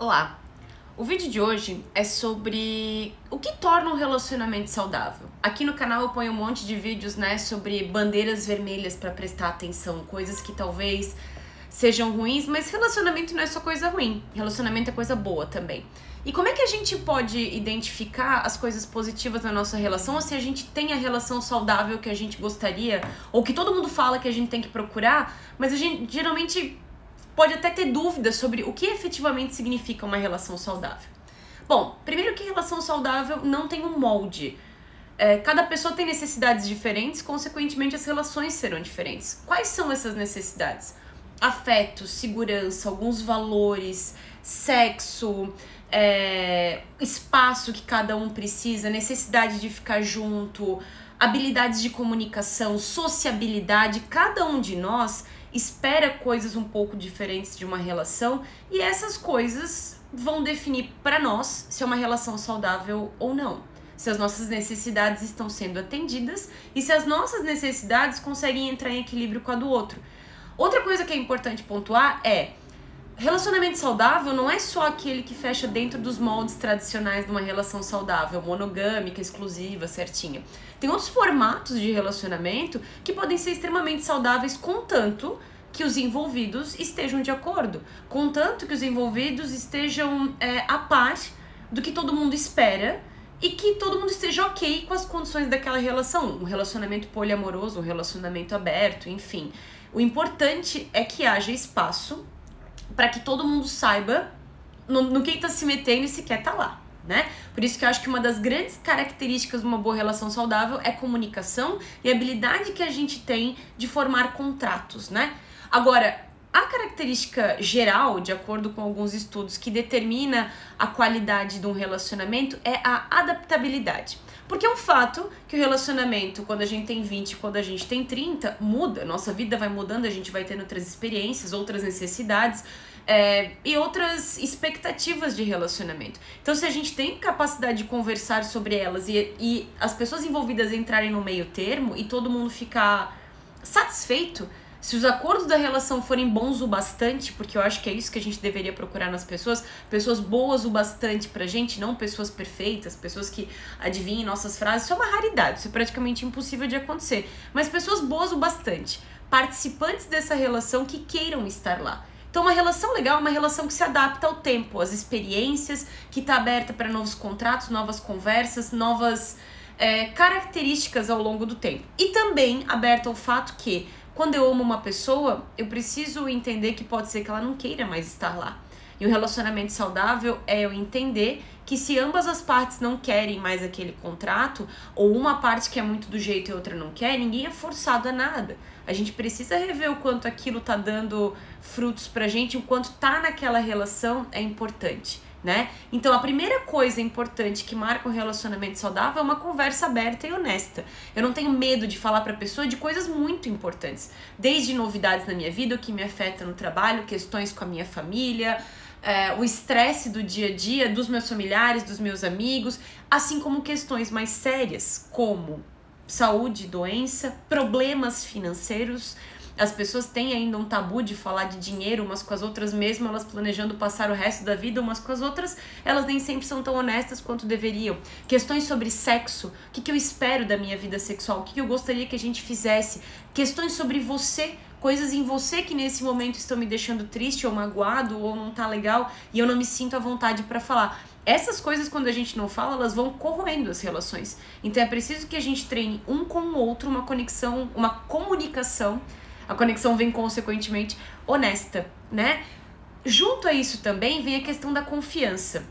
Olá! O vídeo de hoje é sobre o que torna um relacionamento saudável. Aqui no canal eu ponho um monte de vídeos, sobre bandeiras vermelhas para prestar atenção, coisas que talvez sejam ruins, mas relacionamento não é só coisa ruim, relacionamento é coisa boa também. E como é que a gente pode identificar as coisas positivas na nossa relação, ou se a gente tem a relação saudável que a gente gostaria, ou que todo mundo fala que a gente tem que procurar, mas a gente geralmente pode até ter dúvidas sobre o que efetivamente significa uma relação saudável. Bom, primeiro que relação saudável não tem um molde. Cada pessoa tem necessidades diferentes, consequentemente as relações serão diferentes. Quais são essas necessidades? Afeto, segurança, alguns valores, sexo, espaço que cada um precisa, necessidade de ficar junto, habilidades de comunicação, sociabilidade. Cada um de nós espera coisas um pouco diferentes de uma relação e essas coisas vão definir para nós se é uma relação saudável ou não. Se as nossas necessidades estão sendo atendidas e se as nossas necessidades conseguem entrar em equilíbrio com a do outro. Outra coisa que é importante pontuar é: relacionamento saudável não é só aquele que fecha dentro dos moldes tradicionais de uma relação saudável, monogâmica, exclusiva, certinha. Tem outros formatos de relacionamento que podem ser extremamente saudáveis, contanto que os envolvidos estejam de acordo, contanto que os envolvidos estejam a par do que todo mundo espera e que todo mundo esteja ok com as condições daquela relação. Um relacionamento poliamoroso, um relacionamento aberto, enfim. O importante é que haja espaço para que todo mundo saiba no que está se metendo e se quer estar lá, né? Por isso que eu acho que uma das grandes características de uma boa relação saudável é comunicação e a habilidade que a gente tem de formar contratos, né? Agora, a característica geral, de acordo com alguns estudos, que determina a qualidade de um relacionamento é a adaptabilidade. Porque é um fato que o relacionamento, quando a gente tem 20, quando a gente tem 30, muda. Nossa vida vai mudando, a gente vai tendo outras experiências, outras necessidades e outras expectativas de relacionamento. Então, se a gente tem capacidade de conversar sobre elas e as pessoas envolvidas entrarem no meio termo e todo mundo ficar satisfeito, se os acordos da relação forem bons o bastante, porque eu acho que é isso que a gente deveria procurar nas pessoas, pessoas boas o bastante pra gente, não pessoas perfeitas, pessoas que adivinhem nossas frases, isso é uma raridade, isso é praticamente impossível de acontecer, mas pessoas boas o bastante, participantes dessa relação que queiram estar lá. Então uma relação legal é uma relação que se adapta ao tempo, às experiências, que está aberta para novos contratos, novas conversas, novas características ao longo do tempo. E também aberta ao fato que quando eu amo uma pessoa, eu preciso entender que pode ser que ela não queira mais estar lá. E um relacionamento saudável é eu entender que se ambas as partes não querem mais aquele contrato, ou uma parte quer muito do jeito e a outra não quer, ninguém é forçado a nada. A gente precisa rever o quanto aquilo tá dando frutos pra gente, o quanto tá naquela relação é importante, né? Então a primeira coisa importante que marca um relacionamento saudável é uma conversa aberta e honesta. Eu não tenho medo de falar pra pessoa de coisas muito importantes, desde novidades na minha vida, o que me afeta no trabalho, questões com a minha família, o estresse do dia a dia, dos meus familiares, dos meus amigos, assim como questões mais sérias, como saúde, doença, problemas financeiros. As pessoas têm ainda um tabu de falar de dinheiro umas com as outras, mesmo elas planejando passar o resto da vida umas com as outras, elas nem sempre são tão honestas quanto deveriam. Questões sobre sexo, o que eu espero da minha vida sexual, o que eu gostaria que a gente fizesse. Questões sobre você, coisas em você que nesse momento estão me deixando triste ou magoado ou não tá legal e eu não me sinto à vontade pra falar. Essas coisas, quando a gente não fala, elas vão corroendo as relações. Então é preciso que a gente treine um com o outro uma conexão, uma comunicação. A conexão vem consequentemente honesta, né? Junto a isso também vem a questão da confiança.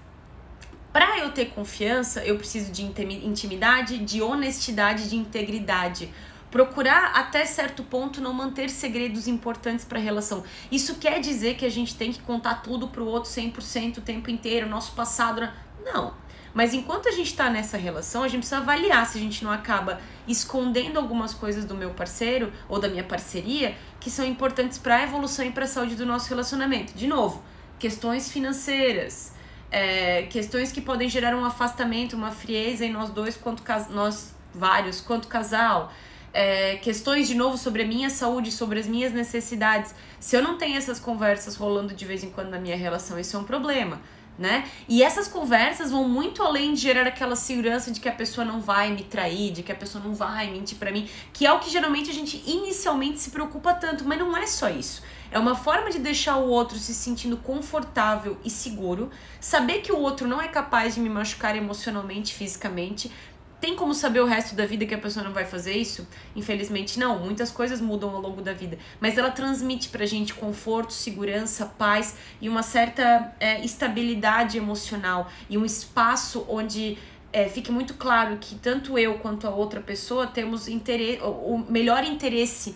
Para eu ter confiança, eu preciso de intimidade, de honestidade, de integridade. Procurar até certo ponto não manter segredos importantes para a relação. Isso quer dizer que a gente tem que contar tudo pro outro 100% o tempo inteiro, nosso passado. Não. Mas enquanto a gente está nessa relação, a gente precisa avaliar se a gente não acaba escondendo algumas coisas do meu parceiro ou da minha parceria que são importantes para a evolução e para a saúde do nosso relacionamento. De novo, questões financeiras, questões que podem gerar um afastamento, uma frieza em nós dois, nós vários, quanto casal. Questões, de novo, sobre a minha saúde, sobre as minhas necessidades. Se eu não tenho essas conversas rolando de vez em quando na minha relação, isso é um problema. né? E essas conversas vão muito além de gerar aquela segurança de que a pessoa não vai me trair, de que a pessoa não vai mentir pra mim, que é o que geralmente a gente inicialmente se preocupa tanto, mas não é só isso. É uma forma de deixar o outro se sentindo confortável e seguro, saber que o outro não é capaz de me machucar emocionalmente, fisicamente. Tem como saber o resto da vida que a pessoa não vai fazer isso? Infelizmente não, muitas coisas mudam ao longo da vida, mas ela transmite pra gente conforto, segurança, paz e uma certa estabilidade emocional e um espaço onde fique muito claro que tanto eu quanto a outra pessoa temos o melhor interesse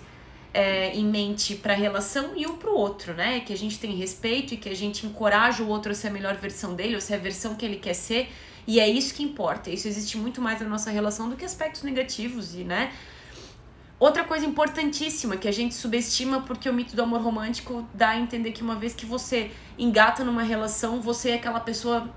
em mente para a relação e um para o outro, né? Que a gente tem respeito e que a gente encoraja o outro a ser a melhor versão dele, ou ser a versão que ele quer ser. E é isso que importa. Isso existe muito mais na nossa relação do que aspectos negativos, né? Outra coisa importantíssima que a gente subestima porque o mito do amor romântico dá a entender que uma vez que você engata numa relação, você é aquela pessoa,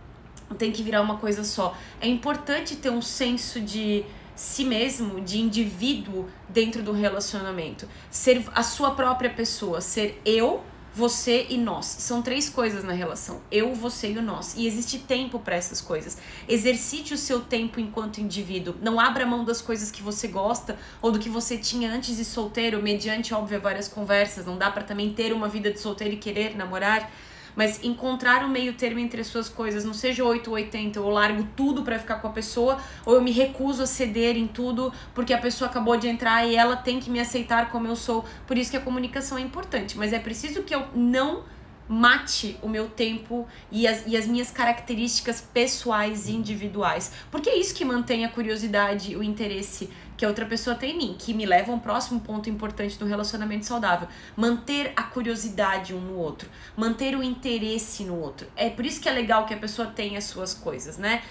tem que virar uma coisa só. É importante ter um senso de si mesmo, de indivíduo dentro do relacionamento. Ser a sua própria pessoa, ser eu, você e nós. São 3 coisas na relação. Eu, você e o nós. E existe tempo para essas coisas. Exercite o seu tempo enquanto indivíduo. Não abra mão das coisas que você gosta ou do que você tinha antes de solteiro, mediante, óbvio, várias conversas. Não dá para também ter uma vida de solteiro e querer namorar. Mas encontrar um meio termo entre as suas coisas, não seja 8 ou 80, eu largo tudo pra ficar com a pessoa, ou eu me recuso a ceder em tudo porque a pessoa acabou de entrar e ela tem que me aceitar como eu sou. Por isso que a comunicação é importante, mas é preciso que eu não mate o meu tempo e as minhas características pessoais e individuais, porque é isso que mantém a curiosidade, o interesse que a outra pessoa tem em mim, que me leva a um próximo ponto importante do relacionamento saudável. Manter a curiosidade um no outro, manter o interesse no outro. É por isso que é legal que a pessoa tenha as suas coisas, né?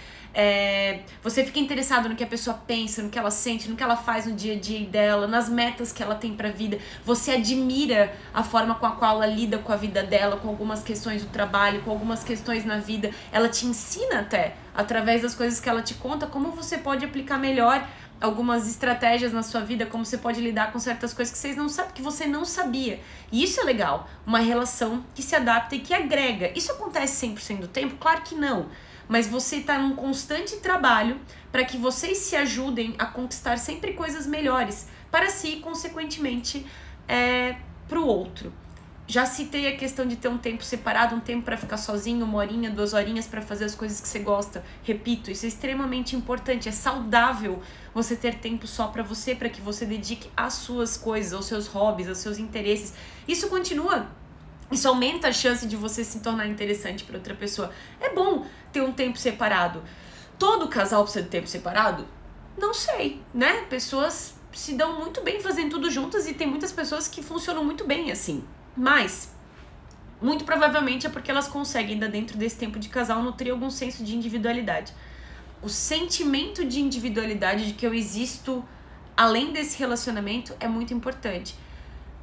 Você fica interessado no que a pessoa pensa, no que ela sente, no que ela faz no dia a dia dela, nas metas que ela tem pra vida. Você admira a forma com a qual ela lida com a vida dela, com algumas questões do trabalho, com algumas questões na vida. Ela te ensina até, através das coisas que ela te conta, como você pode aplicar melhor algumas estratégias na sua vida, como você pode lidar com certas coisas que você não sabia. E isso é legal, uma relação que se adapta e que agrega. Isso acontece 100% do tempo? Claro que não. Mas você está num constante trabalho para que vocês se ajudem a conquistar sempre coisas melhores para si e, consequentemente, para o outro. Já citei a questão de ter um tempo separado, um tempo para ficar sozinho, 1 horinha, 2 horinhas para fazer as coisas que você gosta. Repito, isso é extremamente importante, é saudável você ter tempo só para você, para que você dedique às suas coisas, aos seus hobbies, aos seus interesses. Isso aumenta a chance de você se tornar interessante para outra pessoa. É bom ter um tempo separado. Todo casal precisa de tempo separado? Não sei, né? Pessoas se dão muito bem fazendo tudo juntas e tem muitas pessoas que funcionam muito bem assim. Mas, muito provavelmente é porque elas conseguem, ainda dentro desse tempo de casal, nutrir algum senso de individualidade. O sentimento de individualidade, de que eu existo além desse relacionamento, é muito importante.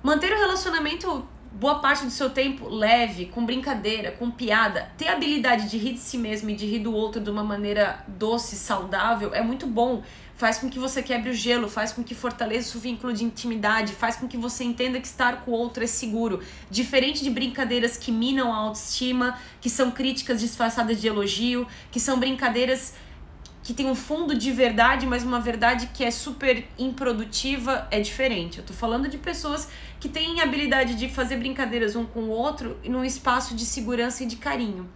Manter o relacionamento boa parte do seu tempo leve, com brincadeira, com piada, ter a habilidade de rir de si mesmo e de rir do outro de uma maneira doce, saudável, é muito bom. Faz com que você quebre o gelo, faz com que fortaleça o vínculo de intimidade, faz com que você entenda que estar com o outro é seguro. Diferente de brincadeiras que minam a autoestima, que são críticas disfarçadas de elogio, que são brincadeiras que tem um fundo de verdade, mas uma verdade que é super improdutiva, é diferente. Eu tô falando de pessoas que têm a habilidade de fazer brincadeiras um com o outro num espaço de segurança e de carinho.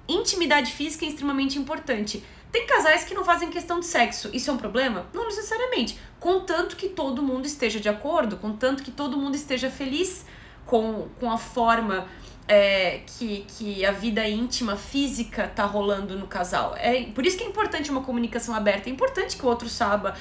Intimidade física é extremamente importante. Tem casais que não fazem questão de sexo. Isso é um problema? Não necessariamente. Contanto que todo mundo esteja de acordo, contanto que todo mundo esteja feliz com a forma que a vida íntima, física tá rolando no casal. Por isso que é importante uma comunicação aberta. É importante que o outro saiba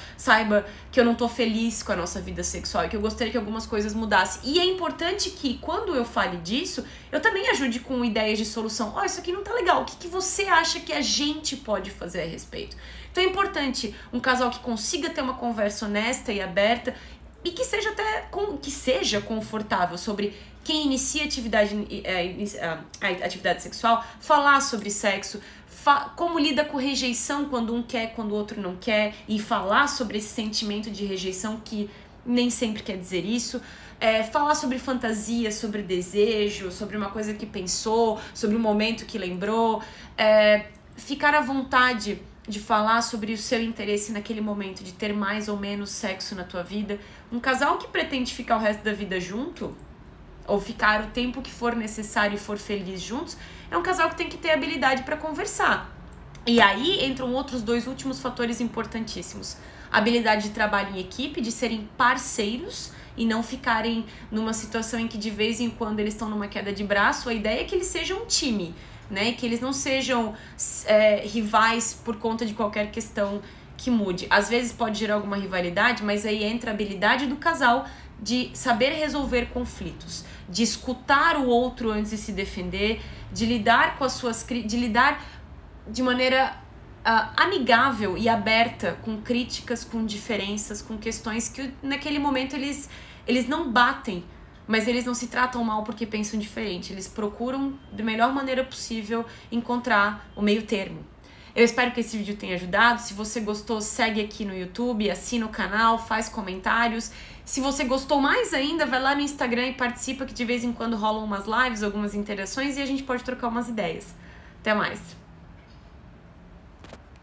que eu não tô feliz com a nossa vida sexual e que eu gostaria que algumas coisas mudassem. E é importante que, quando eu fale disso, eu também ajude com ideias de solução. Isso aqui não tá legal. O que você acha que a gente pode fazer a respeito? Então é importante um casal que consiga ter uma conversa honesta e aberta e que seja confortável sobre quem inicia a atividade sexual, falar sobre sexo, como lida com rejeição quando um quer, quando o outro não quer, e falar sobre esse sentimento de rejeição que nem sempre quer dizer isso. falar sobre fantasia, sobre desejo, sobre uma coisa que pensou, sobre um momento que lembrou, ficar à vontade de falar sobre o seu interesse naquele momento, de ter mais ou menos sexo na tua vida. Um casal que pretende ficar o resto da vida junto, ou ficar o tempo que for necessário e for feliz juntos, é um casal que tem que ter habilidade para conversar. E aí entram outros 2 últimos fatores importantíssimos. Habilidade de trabalho em equipe, de serem parceiros e não ficarem numa situação em que de vez em quando eles estão numa queda de braço. A ideia é que eles sejam um time, né? Que eles não sejam rivais por conta de qualquer questão que mude. Às vezes pode gerar alguma rivalidade, mas aí entra a habilidade do casal de saber resolver conflitos, de escutar o outro antes de se defender, de lidar com as suas de lidar de maneira amigável e aberta com críticas, com diferenças, com questões que naquele momento eles não batem, mas eles não se tratam mal porque pensam diferente. Eles procuram, da melhor maneira possível, encontrar o meio termo. Eu espero que esse vídeo tenha ajudado. Se você gostou, segue aqui no YouTube, assina o canal, faz comentários. Se você gostou mais ainda, vai lá no Instagram e participa, que de vez em quando rolam umas lives, algumas interações e a gente pode trocar umas ideias. Até mais!